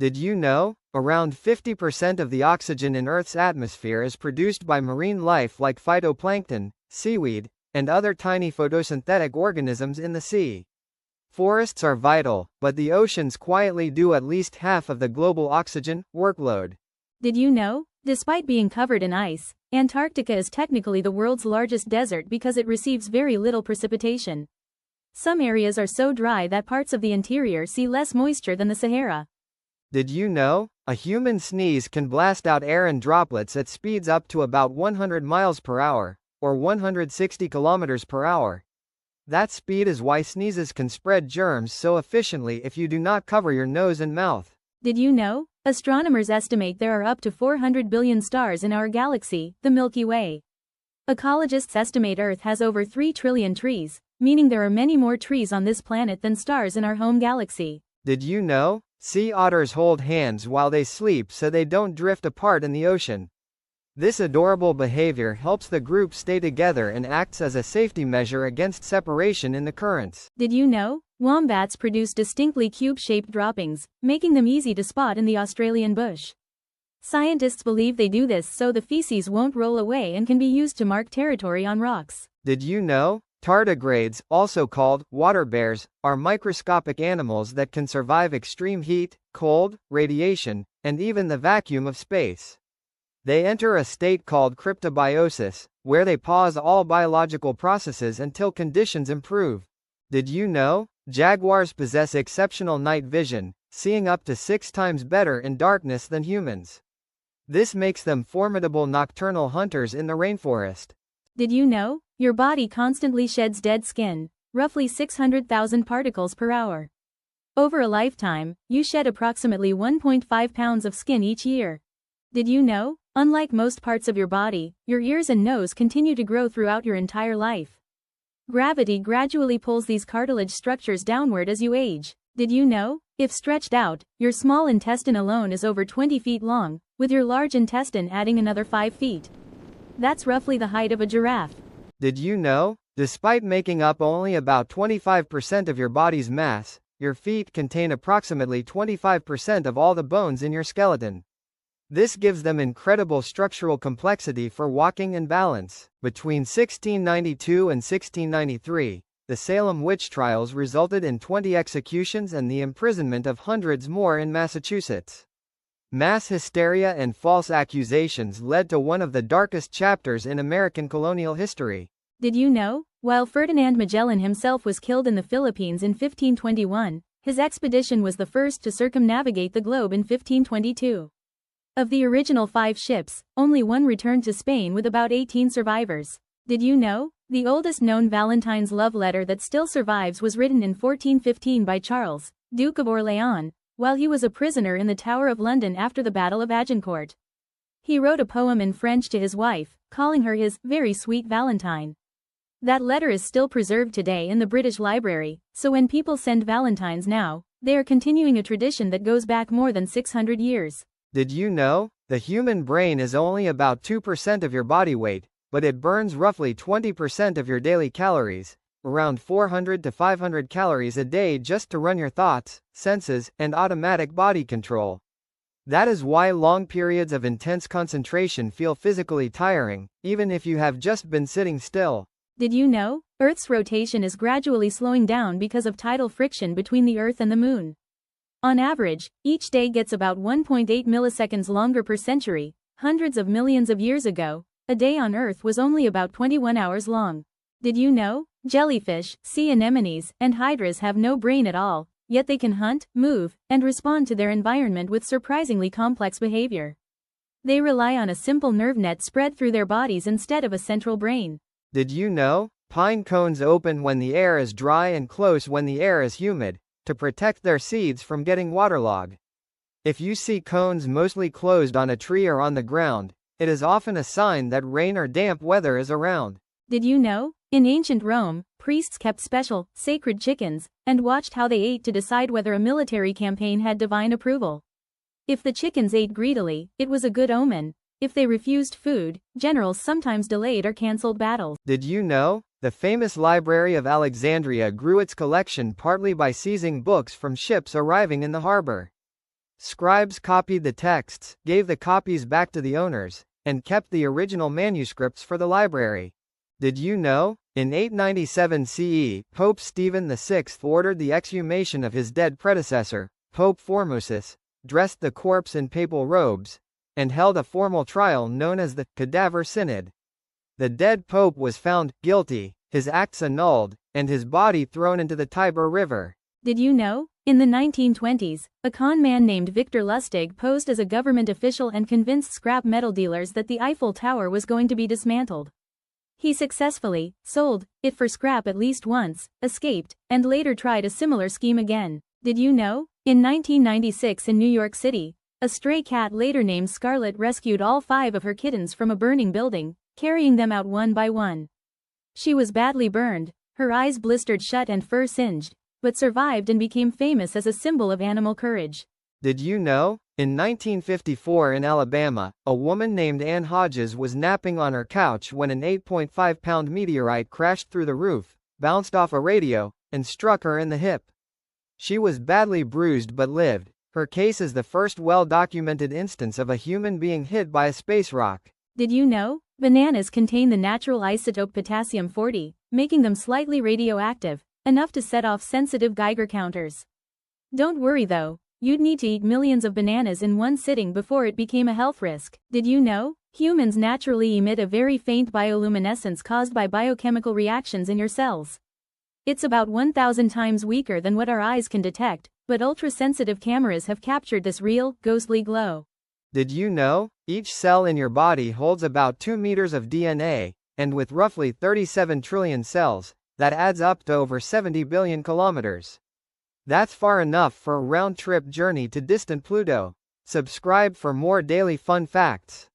Did you know? Around 50% of the oxygen in Earth's atmosphere is produced by marine life like phytoplankton, seaweed, and other tiny photosynthetic organisms in the sea. Forests are vital, but the oceans quietly do at least half of the global oxygen workload. Did you know? Despite being covered in ice, Antarctica is technically the world's largest desert because it receives very little precipitation. Some areas are so dry that parts of the interior see less moisture than the Sahara. Did you know? A human sneeze can blast out air in droplets at speeds up to about 100 miles per hour, or 160 kilometers per hour. That speed is why sneezes can spread germs so efficiently if you do not cover your nose and mouth. Did you know? Astronomers estimate there are up to 400 billion stars in our galaxy, the Milky Way. Ecologists estimate Earth has over 3 trillion trees, meaning there are many more trees on this planet than stars in our home galaxy. Did you know? Sea otters hold hands while they sleep so they don't drift apart in the ocean. This adorable behavior helps the group stay together and acts as a safety measure against separation in the currents. Did you know? Wombats produce distinctly cube-shaped droppings, making them easy to spot in the Australian bush. Scientists believe they do this so the feces won't roll away and can be used to mark territory on rocks. Did you know? Tardigrades, also called water bears, are microscopic animals that can survive extreme heat, cold, radiation, and even the vacuum of space. They enter a state called cryptobiosis, where they pause all biological processes until conditions improve. Did you know? Jaguars possess exceptional night vision, seeing up to 6 times better in darkness than humans. This makes them formidable nocturnal hunters in the rainforest. Did you know? Your body constantly sheds dead skin, roughly 600,000 particles per hour. Over a lifetime, you shed approximately 1.5 pounds of skin each year. Did you know? Unlike most parts of your body, your ears and nose continue to grow throughout your entire life. Gravity gradually pulls these cartilage structures downward as you age. Did you know? If stretched out, your small intestine alone is over 20 feet long, with your large intestine adding another 5 feet. That's roughly the height of a giraffe. Did you know? Despite making up only about 25% of your body's mass, your feet contain approximately 25% of all the bones in your skeleton. This gives them incredible structural complexity for walking and balance. Between 1692 and 1693, the Salem witch trials resulted in 20 executions and the imprisonment of hundreds more in Massachusetts. Mass hysteria and false accusations led to one of the darkest chapters in American colonial history. Did you know? While Ferdinand Magellan himself was killed in the Philippines in 1521, his expedition was the first to circumnavigate the globe in 1522. Of the original 5 ships, only one returned to Spain with about 18 survivors. Did you know? The oldest known Valentine's love letter that still survives was written in 1415 by Charles, Duke of Orléans, while he was a prisoner in the Tower of London after the Battle of Agincourt. He wrote a poem in French to his wife, calling her his very sweet Valentine. That letter is still preserved today in the British Library, so when people send Valentines now, they are continuing a tradition that goes back more than 600 years. Did you know? The human brain is only about 2% of your body weight, but it burns roughly 20% of your daily calories, around 400 to 500 calories a day just to run your thoughts, senses, and automatic body control. That is why long periods of intense concentration feel physically tiring, even if you have just been sitting still. Did you know? Earth's rotation is gradually slowing down because of tidal friction between the Earth and the Moon. On average, each day gets about 1.8 milliseconds longer per century. Hundreds of millions of years ago, a day on Earth was only about 21 hours long. Did you know? Jellyfish, sea anemones, and hydras have no brain at all, yet they can hunt, move, and respond to their environment with surprisingly complex behavior. They rely on a simple nerve net spread through their bodies instead of a central brain. Did you know? Pine cones open when the air is dry and close when the air is humid, to protect their seeds from getting waterlogged. If you see cones mostly closed on a tree or on the ground, it is often a sign that rain or damp weather is around. Did you know? In ancient Rome, priests kept special, sacred chickens, and watched how they ate to decide whether a military campaign had divine approval. If the chickens ate greedily, it was a good omen. If they refused food, generals sometimes delayed or cancelled battles. Did you know? The famous Library of Alexandria grew its collection partly by seizing books from ships arriving in the harbor. Scribes copied the texts, gave the copies back to the owners, and kept the original manuscripts for the library. Did you know? In 897 CE, Pope Stephen VI ordered the exhumation of his dead predecessor, Pope Formosus, dressed the corpse in papal robes, and held a formal trial known as the Cadaver Synod. The dead pope was found guilty, his acts annulled, and his body thrown into the Tiber River. Did you know? In the 1920s, a con man named Victor Lustig posed as a government official and convinced scrap metal dealers that the Eiffel Tower was going to be dismantled. He successfully sold it for scrap at least once, escaped, and later tried a similar scheme again. Did you know? In 1996 in New York City, a stray cat later named Scarlet rescued all 5 of her kittens from a burning building, carrying them out one by one. She was badly burned, her eyes blistered shut and fur singed, but survived and became famous as a symbol of animal courage. Did you know? In 1954 in Alabama, a woman named Ann Hodges was napping on her couch when an 8.5-pound meteorite crashed through the roof, bounced off a radio, and struck her in the hip. She was badly bruised but lived. Her case is the first well-documented instance of a human being hit by a space rock. Did you know? Bananas contain the natural isotope potassium-40, making them slightly radioactive, enough to set off sensitive Geiger counters. Don't worry though, you'd need to eat millions of bananas in one sitting before it became a health risk. Did you know? Humans naturally emit a very faint bioluminescence caused by biochemical reactions in your cells. It's about 1,000 times weaker than what our eyes can detect, but ultra-sensitive cameras have captured this real, ghostly glow. Did you know? Each cell in your body holds about 2 meters of DNA, and with roughly 37 trillion cells, that adds up to over 70 billion kilometers. That's far enough for a round-trip journey to distant Pluto. Subscribe for more daily fun facts.